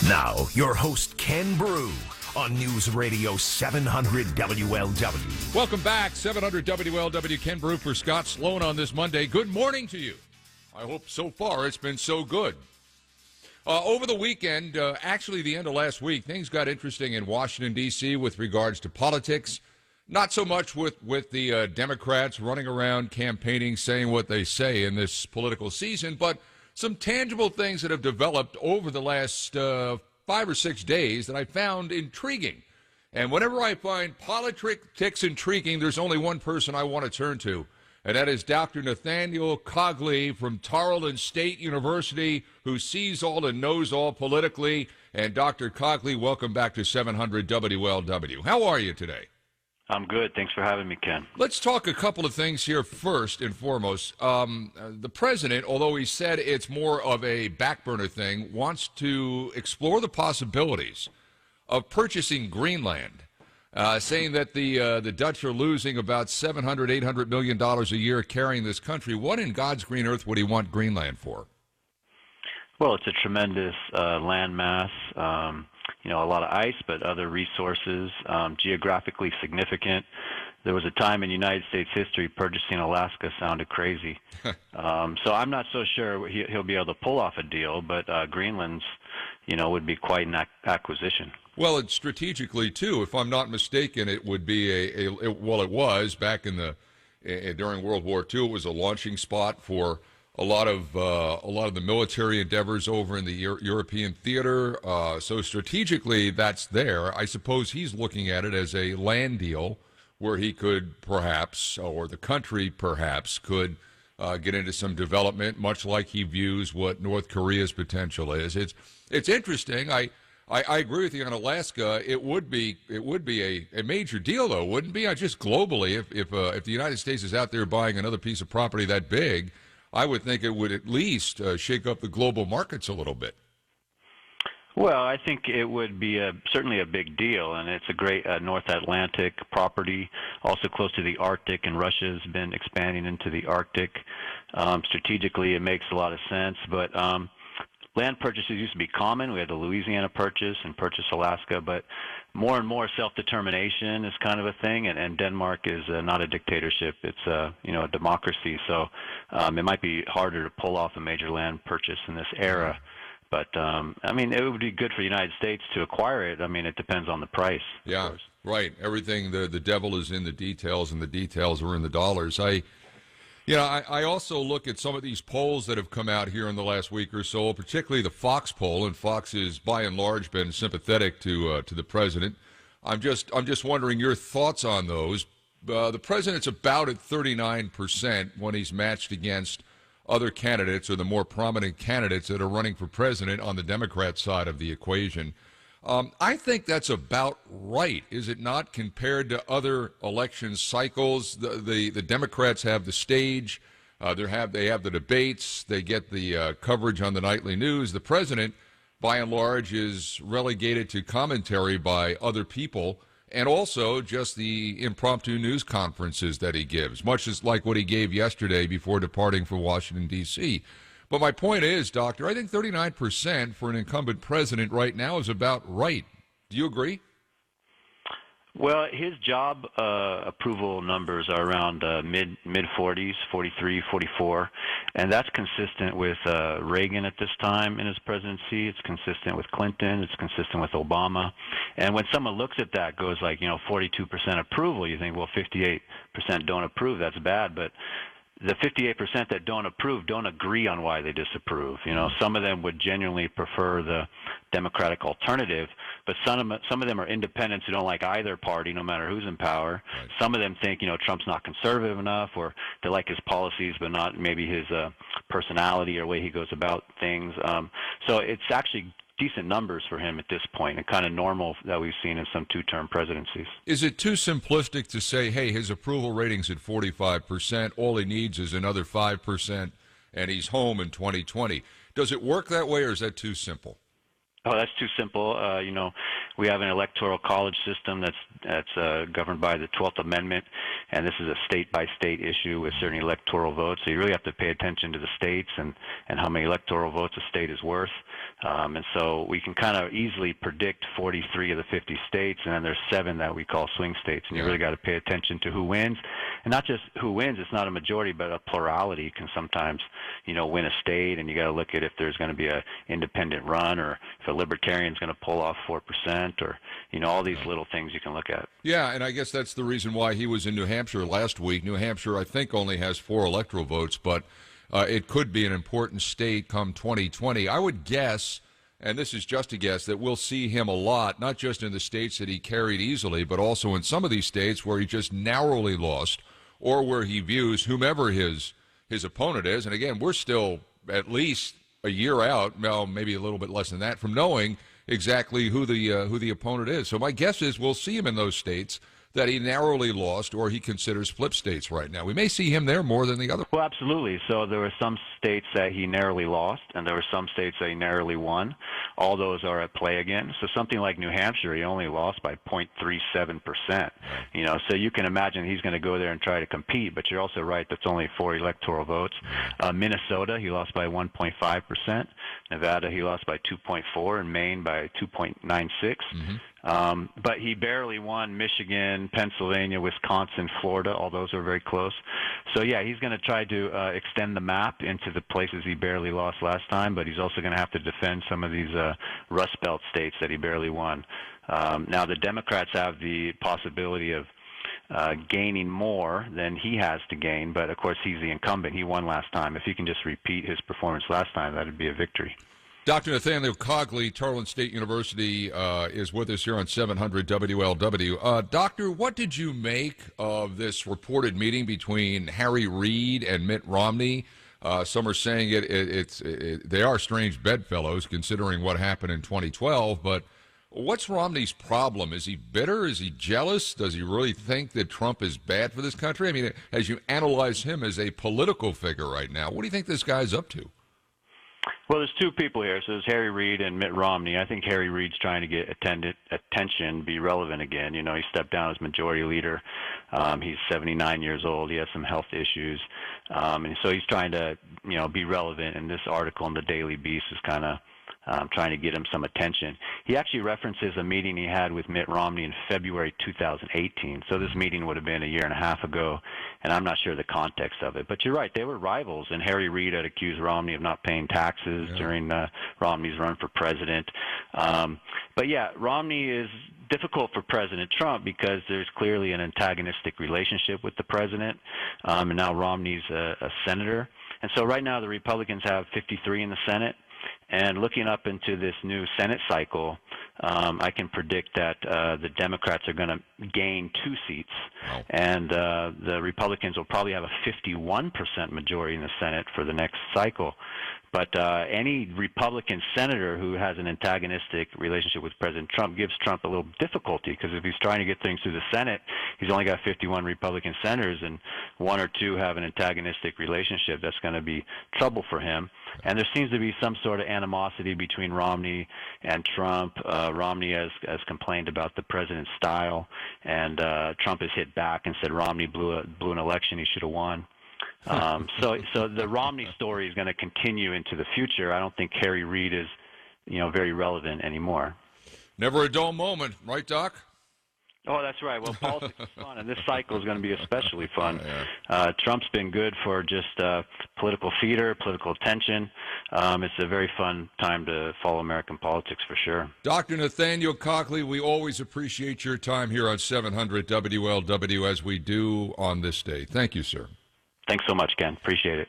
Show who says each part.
Speaker 1: Now, your host, Ken Broo, on Newsradio 700 WLW.
Speaker 2: Welcome back, 700 WLW. Ken Broo for Scott Sloan on this Monday. Good morning to you. I hope so far it's been so good. Over the weekend, actually the end of last week, things got interesting in Washington, D.C. with regards to politics. Not so much with the Democrats running around campaigning, saying what they say in this political season, but some tangible things that have developed over the last 5 or 6 days that I found intriguing. And whenever I find politics intriguing, there's only one person I want to turn to, and that is Dr. Nathaniel Cogley from Tarleton State University, who sees all and knows all politically. And Dr. Cogley, welcome back to 700 WLW. How are you today?
Speaker 3: I'm good. Thanks for having me, Ken.
Speaker 2: Let's talk a couple of things here first and foremost. The president, although he said it's more of a back burner thing, wants to explore the possibilities of purchasing Greenland, saying that the Dutch are losing about $700, $800 million a year carrying this country. What in God's green earth would he want Greenland for?
Speaker 3: Well, it's a tremendous landmass. A lot of ice, but other resources, geographically significant. There was a time in United States history purchasing Alaska sounded crazy. So I'm not so sure he'll be able to pull off a deal, but Greenland's, would be quite an acquisition.
Speaker 2: Well, it's strategically, too. If I'm not mistaken, it would be it was back in during World War II. It was a launching spot for a lot of the military endeavors over in the European theater. So strategically, that's there. I suppose he's looking at it as a land deal where he could perhaps, or the country perhaps, could get into some development, much like he views what North Korea's potential is. It's interesting. I agree with you on Alaska. It would be a major deal, though, wouldn't it be? Just globally, if the United States is out there buying another piece of property that big, I would think it would at least shake up the global markets a little bit.
Speaker 3: Well, I think it would be certainly a big deal, and it's a great North Atlantic property, also close to the Arctic, and Russia's been expanding into the Arctic. Strategically, it makes a lot of sense, but land purchases used to be common. We had the Louisiana Purchase and Purchase Alaska, but more and more self-determination is kind of a thing, and Denmark is not a dictatorship. It's a democracy, so it might be harder to pull off a major land purchase in this era. But, it would be good for the United States to acquire it. It depends on the price.
Speaker 2: Yeah, right. Everything, the devil is in the details, and the details are in the dollars. I also look at some of these polls that have come out here in the last week or so, particularly the Fox poll, and Fox has by and large been sympathetic to the president. I'm just wondering your thoughts on those. The president's about at 39% when he's matched against other candidates or the more prominent candidates that are running for president on the Democrat side of the equation. I think that's about right, is it not, compared to other election cycles? The Democrats have the stage, they have the debates, they get the coverage on the nightly news. The president, by and large, is relegated to commentary by other people, and also just the impromptu news conferences that he gives, much as like what he gave yesterday before departing for Washington, D.C. But my point is, Doctor, I think 39% for an incumbent president right now is about right. Do you agree?
Speaker 3: Well, his job approval numbers are around mid-40s, 43, 44, and that's consistent with Reagan at this time in his presidency. It's consistent with Clinton. It's consistent with Obama. And when someone looks at that, goes like, 42% approval, you think, well, 58% don't approve. That's bad, but the 58% that don't approve don't agree on why they disapprove. Some of them would genuinely prefer the Democratic alternative, but some of them are independents who don't like either party, no matter who's in power. Right. Some of them think, Trump's not conservative enough, or they like his policies, but not maybe his personality or way he goes about things. So it's actually decent numbers for him at this point, and kind of normal that we've seen in some two-term presidencies.
Speaker 2: Is it too simplistic to say, hey, his approval rating's at 45%, all he needs is another 5%, and he's home in 2020? Does it work that way, or is that too simple?
Speaker 3: Oh, that's too simple. We have an electoral college system that's governed by the 12th Amendment, and this is a state-by-state issue with certain electoral votes. So you really have to pay attention to the states and how many electoral votes a state is worth. And so we can kind of easily predict 43 of the 50 states, and then there's 7 that we call swing states. And you really got to pay attention to who wins, and not just who wins. It's not a majority, but a plurality can sometimes, win a state. And you got to look at if there's going to be a independent run, or if a libertarian's going to pull off 4%, or all these little things you can look at.
Speaker 2: Yeah, and I guess that's the reason why he was in New Hampshire last week. New Hampshire, I think, only has 4 electoral votes, but it could be an important state come 2020. I would guess, and this is just a guess, that we'll see him a lot, not just in the states that he carried easily, but also in some of these states where he just narrowly lost, or where he views whomever his opponent is. And again, we're still at least a year out, well, maybe a little bit less than that, from knowing exactly who the opponent is. So my guess is we'll see him in those states that he narrowly lost, or he considers flip states right now. We may see him there more than the other.
Speaker 3: Well, absolutely. So there were some states that he narrowly lost, and there were some states that he narrowly won. All those are at play again. So something like New Hampshire, he only lost by 0.37%. So you can imagine he's going to go there and try to compete, but you're also right, that's only 4 electoral votes. Minnesota, he lost by 1.5%. Nevada, he lost by 2.4%, and Maine by 2.96%. But he barely won Michigan, Pennsylvania, Wisconsin, Florida. All those are very close. So, yeah, he's going to try to extend the map into the places he barely lost last time, but he's also going to have to defend some of these Rust Belt states that he barely won. Now, the Democrats have the possibility of gaining more than he has to gain, but, of course, he's the incumbent. He won last time. If he can just repeat his performance last time, that would be a victory.
Speaker 2: Dr. Nathaniel Cogley, Tarleton State University, is with us here on 700 WLW. Doctor, what did you make of this reported meeting between Harry Reid and Mitt Romney? Some are saying they are strange bedfellows considering what happened in 2012, but what's Romney's problem? Is he bitter? Is he jealous? Does he really think that Trump is bad for this country? I mean, as you analyze him as a political figure right now, what do you think this guy's up to?
Speaker 3: Well, there's 2 people here. So there's Harry Reid and Mitt Romney. I think Harry Reid's trying to get attention, be relevant again. He stepped down as majority leader. He's 79 years old. He has some health issues. And so he's trying to, be relevant. And this article in the Daily Beast is kind of trying to get him some attention. He actually references a meeting he had with Mitt Romney in February 2018. So this meeting would have been a year and a half ago, and I'm not sure the context of it. But you're right, they were rivals, and Harry Reid had accused Romney of not paying taxes during Romney's run for president. But yeah, Romney is difficult for President Trump because there's clearly an antagonistic relationship with the president, and now Romney's a senator. And so right now the Republicans have 53 in the Senate. And looking up into this new Senate cycle, I can predict that the Democrats are going to gain 2 seats, and the Republicans will probably have a 51% majority in the Senate for the next cycle. But any Republican senator who has an antagonistic relationship with President Trump gives Trump a little difficulty, because if he's trying to get things through the Senate, he's only got 51 Republican senators, and 1 or 2 have an antagonistic relationship. That's going to be trouble for him. And there seems to be some sort of animosity between Romney and Trump. Romney has complained about the president's style, and Trump has hit back and said Romney blew an election he should have won. So the Romney story is going to continue into the future. I don't think Harry Reid is, very relevant anymore.
Speaker 2: Never a dull moment, right, Doc?
Speaker 3: Oh, that's right. Well, politics is fun, and this cycle is going to be especially fun. Trump's been good for just political theater, political attention. It's a very fun time to follow American politics for sure.
Speaker 2: Dr. Nathaniel Cogley, we always appreciate your time here on 700 WLW, as we do on this day. Thank you, sir.
Speaker 3: Thanks so much, Ken. Appreciate it.